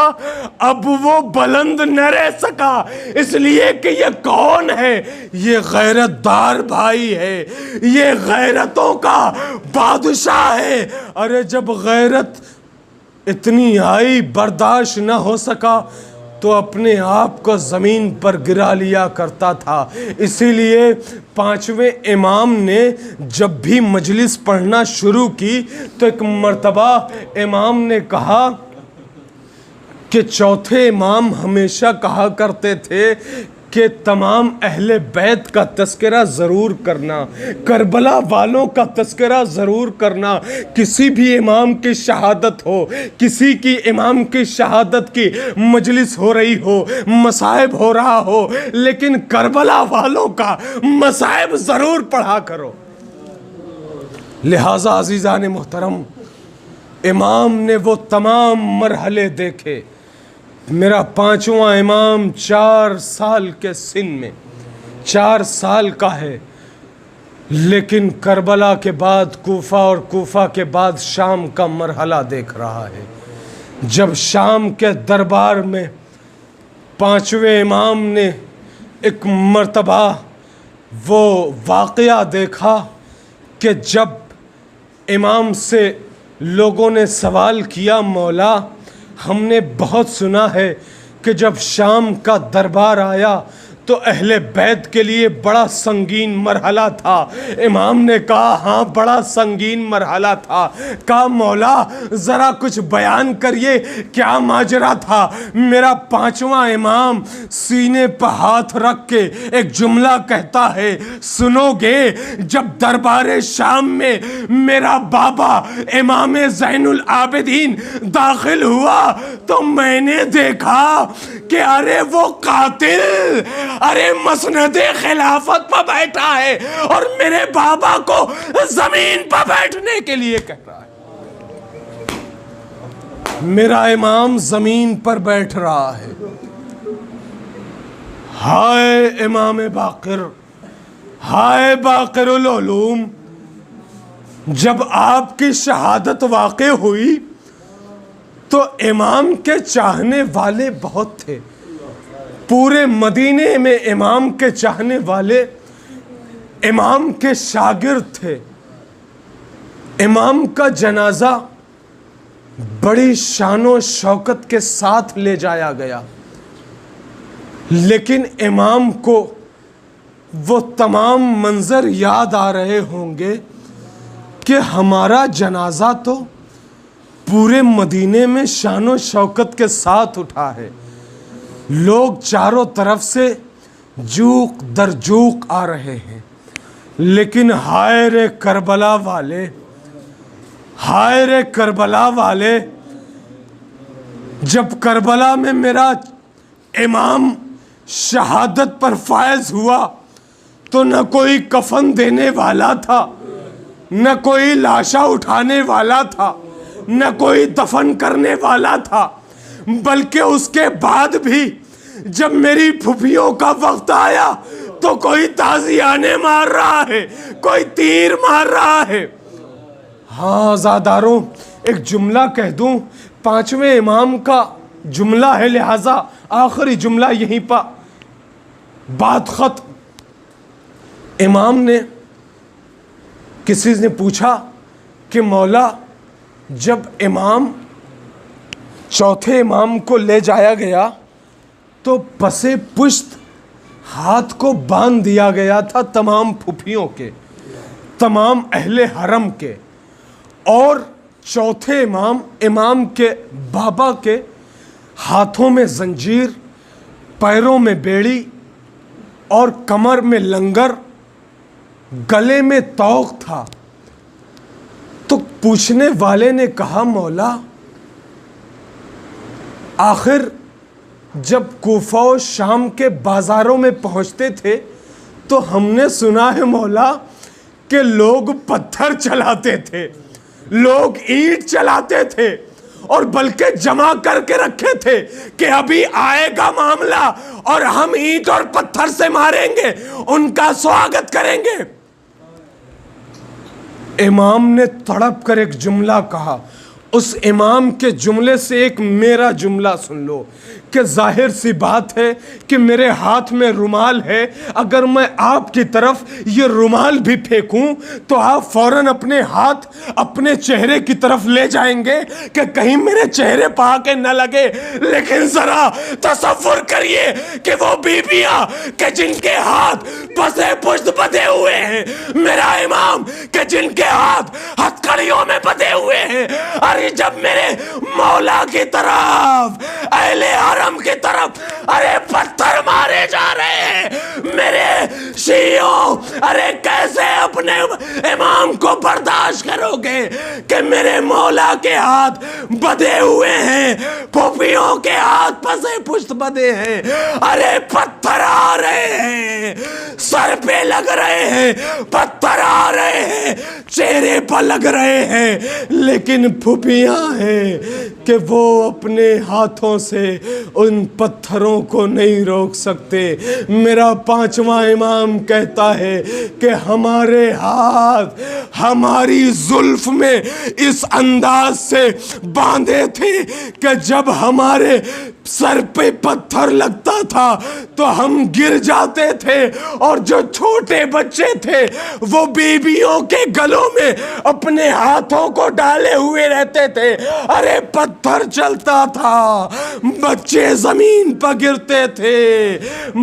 अब वो बुलंद न रह सका, इसलिए कि ये कौन है? ये गैरतदार भाई है, ये गैरतों का बादशाह है। अरे जब गैरत इतनी आई बर्दाश्त न हो सका तो अपने आप को ज़मीन पर गिरा लिया करता था। इसीलिए पांचवें इमाम ने जब भी मजलिस पढ़ना शुरू की तो एक मर्तबा इमाम ने कहा कि चौथे इमाम हमेशा कहा करते थे कि तमाम अहले बैत का तस्करा ज़रूर करना, करबला वालों का तस्करा ज़रूर करना। किसी भी इमाम की शहादत हो, किसी की इमाम की शहादत की मजलिस हो रही हो, मसाइब हो रहा हो, लेकिन करबला वालों का मसाइब ज़रूर पढ़ा करो। लिहाजा अज़ीज़ान मोहतरम, इमाम ने वो तमाम मरहले देखे। मेरा पांचवा इमाम 4 साल के सिन में 4 साल का है, लेकिन करबला के बाद कूफा और कूफा के बाद शाम का मरहला देख रहा है। जब शाम के दरबार में पांचवें इमाम ने एक मर्तबा वो वाक़या देखा कि जब इमाम से लोगों ने सवाल किया, मौला हमने बहुत सुना है कि जब शाम का दरबार आया तो अहले बैत के लिए बड़ा संगीन मरहला था। इमाम ने कहा हाँ बड़ा संगीन मरहला था। कहा मौला ज़रा कुछ बयान करिए क्या माजरा था। मेरा पांचवा इमाम सीने पर हाथ रख के एक जुमला कहता है, सुनोगे, जब दरबार शाम में मेरा बाबा इमाम ज़ैनुल आबिदीन दाखिल हुआ तो मैंने देखा कि अरे वो कातिल अरे मसनदे खिलाफत पर बैठा है और मेरे बाबा को जमीन पर बैठने के लिए कह रहा है। मेरा इमाम जमीन पर बैठ रहा है। हाय इमाम बाकिर, हाय बाकिरुल उलूम, जब आपकी शहादत वाक़े हुई तो इमाम के चाहने वाले बहुत थे। पूरे मदीने में इमाम के चाहने वाले इमाम के शागिर्द थे। इमाम का जनाजा बड़ी शानो शौकत के साथ ले जाया गया, लेकिन इमाम को वो तमाम मंजर याद आ रहे होंगे कि हमारा जनाजा तो पूरे मदीने में शानो शौकत के साथ उठा है। लोग चारों तरफ से जूक दर जूक आ रहे हैं, लेकिन हाय रे करबला वाले, हाय रे करबला वाले, जब करबला में मेरा इमाम शहादत पर फायज हुआ तो न कोई कफन देने वाला था, न कोई लाशा उठाने वाला था, न कोई दफन करने वाला था, बल्कि उसके बाद भी जब मेरी फुफियों का वक्त आया तो कोई ताजियाने मार रहा है, कोई तीर मार रहा है। हाँ ज़ादारों, एक जुमला कह दूं, पांचवें इमाम का जुमला है, लिहाजा आखिरी जुमला यहीं पर बात खत्म। इमाम ने, किसी ने पूछा कि मौला जब इमाम चौथे इमाम को ले जाया गया तो पसे पुश्त हाथ को बांध दिया गया था तमाम फुफियों के, तमाम अहले हरम के, और चौथे इमाम के बाबा के हाथों में जंजीर, पैरों में बेड़ी और कमर में लंगर, गले में तौक था। तो पूछने वाले ने कहा मौला आखिर जब कूफा और शाम के बाज़ारों में पहुंचते थे तो हमने सुना है मौला कि लोग पत्थर चलाते थे, लोग ईंट चलाते थे, और बल्कि जमा करके रखे थे कि अभी आएगा मामला और हम ईंट और पत्थर से मारेंगे, उनका स्वागत करेंगे। इमाम ने तड़प कर एक जुमला कहा, उस इमाम के जुमले से एक मेरा जुमला सुन लो कि जाहिर सी बात है कि मेरे हाथ में रुमाल है, अगर मैं आपकी तरफ ये रुमाल भी फेंकूं तो आप फौरन अपने हाथ अपने चेहरे की तरफ ले जाएंगे कि कहीं मेरे चेहरे पर आके न लगे। लेकिन जरा तसव्वुर करिए कि वो बीबियां के जिनके हाथ बसे पुष्ट बंधे हुए हैं, मेरा इमाम के जिनके हाथ हथकड़ियों में बंधे हुए हैं, अरे जब मेरे मौला की तरफ, अहले हरम की तरफ अरे पत्थर मारे जा रहे हैं मेरे शियों, अरे कैसे अपने इमाम को बर्दाश्त करोगे कि मेरे मौला के हाथ बंधे हुए हैं, फूफियों के हाथ फंसे पुष्ट बंधे हैं, अरे पत्थर आ रहे हैं, सर पे लग रहे हैं, पत्थर आ रहे हैं, चेहरे पर लग रहे हैं, लेकिन फूफियां हैं कि वो अपने हाथों से उन पत्थरों को नहीं रोक सकते। मेरा पांचवा इमाम कहता है कि हमारे हाथ हमारी जुल्फ में इस अंदाज से बांधे थे कि जब हमारे सर पे पत्थर लगता था तो हम गिर जाते थे, और जो छोटे बच्चे थे वो बीबियों के गलों में अपने हाथों को डाले हुए रहते थे, अरे पत्थर चलता था, बच्चे जमीन पर गिरते थे,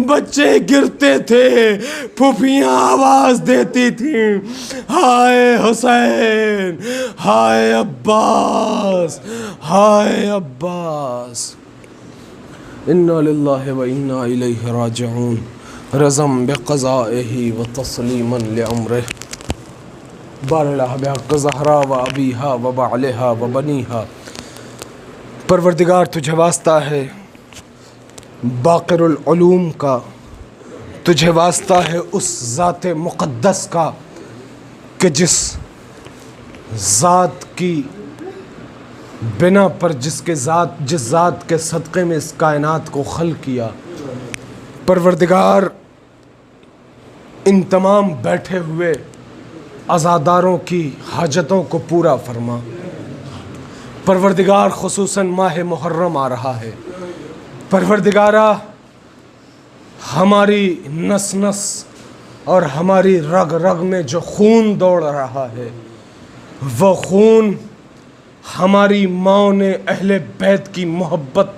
बच्चे गिरते थे, फूफियां आवाज देती थी, हाय हुसैन, हाय अब्बास, हाय अब्बास, इन्ना लिल्लाहि व इन्ना इलैहि राजिऊन, रज़म बिक़ज़ाइहि व तस्लीमन लिअम्रिह, बारह बिहक़्क़ ज़हरा व अबीहा व बालिहा व बनीहा। परवरदिगार तुझे वास्ता है बाक़िरुल उलूम का, तुझे वास्ता है उस ज़ात मुक़द्दस का कि जिस ज़ात की बिना पर जिस ज़ात के सदक़े में इस कायनात को खल किया। परवरदिगार इन तमाम बैठे हुए अज़ादारों की हाजतों को पूरा फरमा। परवरदिगार खुसूसन माह मुहर्रम आ रहा है, परवरदिगारा हमारी नस नस और हमारी रग रग में जो खून दौड़ रहा है, वो खून हमारी माँ ने अहले बैत की मोहब्बत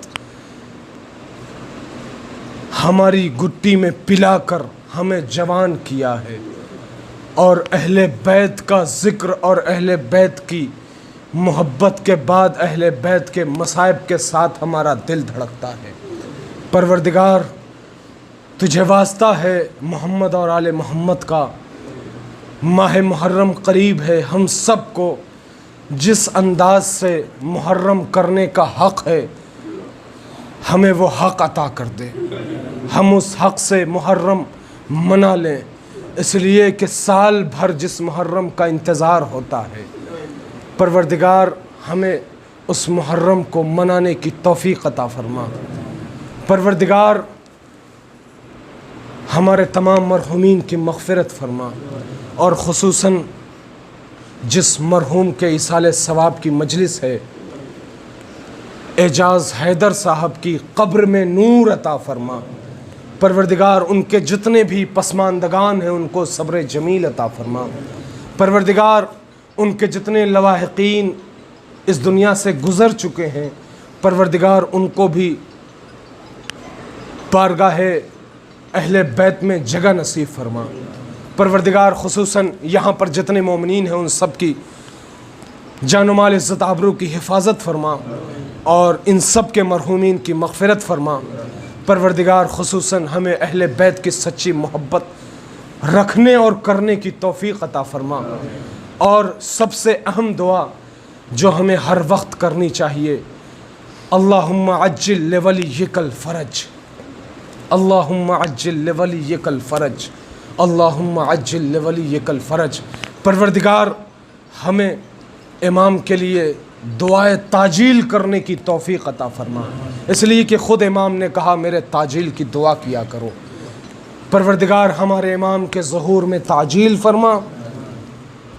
हमारी गुट्टी में पिलाकर हमें जवान किया है, और अहले बैत का ज़िक्र और अहले बैत की मोहब्बत के बाद अहले बैत के मसाइब के साथ हमारा दिल धड़कता है। परवरदिगार तुझे वास्ता है मोहम्मद और आले मोहम्मद का, माह मुहर्रम करीब है, हम सब को जिस अंदाज से मुहर्रम करने का हक़ है हमें वो हक़ अता कर दे, हम उस हक़ से मुहर्रम मना लें, इसलिए कि साल भर जिस मुहर्रम का इंतज़ार होता है, परवरदिगार हमें उस मुहर्रम को मनाने की तौफ़ीक़ अता फ़रमा। परवरदिगार हमारे तमाम मरहूमीन की मग़फ़िरत फ़रमा, और ख़ुसूसन जिस मरहूम के इसाले सवाब की मजलिस है, एजाज़ हैदर साहब की क़ब्र में नूर अता फ़रमा। परवरदिगार उनके जितने भी पसमानदगान हैं उनको सब्र जमील अता फ़रमा। परवरदिगार उनके जितने लवाहिकीन इस दुनिया से गुज़र चुके हैं, परवरदिगार उनको भी बारगाह अहले बैत में जगह नसीब फ़रमा। परवरदिगार ख़ुसूसन यहाँ पर जितने मोमिनीन हैं उन सब की जान माल इज़्ज़त आबरू की हिफाजत फ़रमा, और इन सब के मरहूमीन की मग़फ़िरत फ़रमा। परवरदिगार ख़ुसूसन हमें अहले बैत की सच्ची मोहब्बत रखने और करने की तौफ़ीक़ अता फ़रमा। और सबसे अहम दुआ जो हमें हर वक्त करनी चाहिए, अल्लाहुम्मा अज्जिल लिवलिय्यिकल फ़रज, अल्लाहुम्मा अज्जिल लिवलिय्यिकल फ़रज, अल्लाहुम्मा अज्जिल लिवलिय्यिकल फ़रज। परवरदिगार हमें इमाम के लिए दुआए ताजील करने की तौफ़ीक़ अता फ़रमा, इसलिए कि ख़ुद इमाम ने कहा मेरे ताजील की दुआ किया करो। परवरदिगार हमारे इमाम के ज़हूर में ताजील फ़रमा,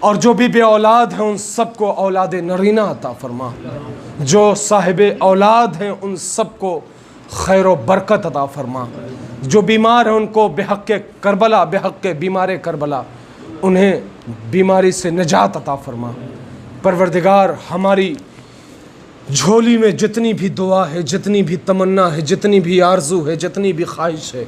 और जो भी बे औलाद हैं उन सबको औलाद नरीना अता फरमा। जो साहिब औलाद हैं उन सबको खैर व बरकत अता फरमा। जो बीमार हैं उनको बेहक करबला, बेहक बीमार करबला, उन्हें बीमारी से निजात अता फरमा। परवरदिगार, हमारी झोली में जितनी भी दुआ है, जितनी भी तमन्ना है, जितनी भी आरजू है, जितनी भी ख्वाहिश है,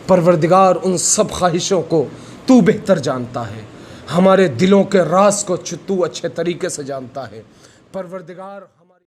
परवरदिगार उन सब ख्वाहिशों को तू बेहतर जानता है। हमारे दिलों के राज को तू अच्छे तरीके से जानता है। परवरदिगार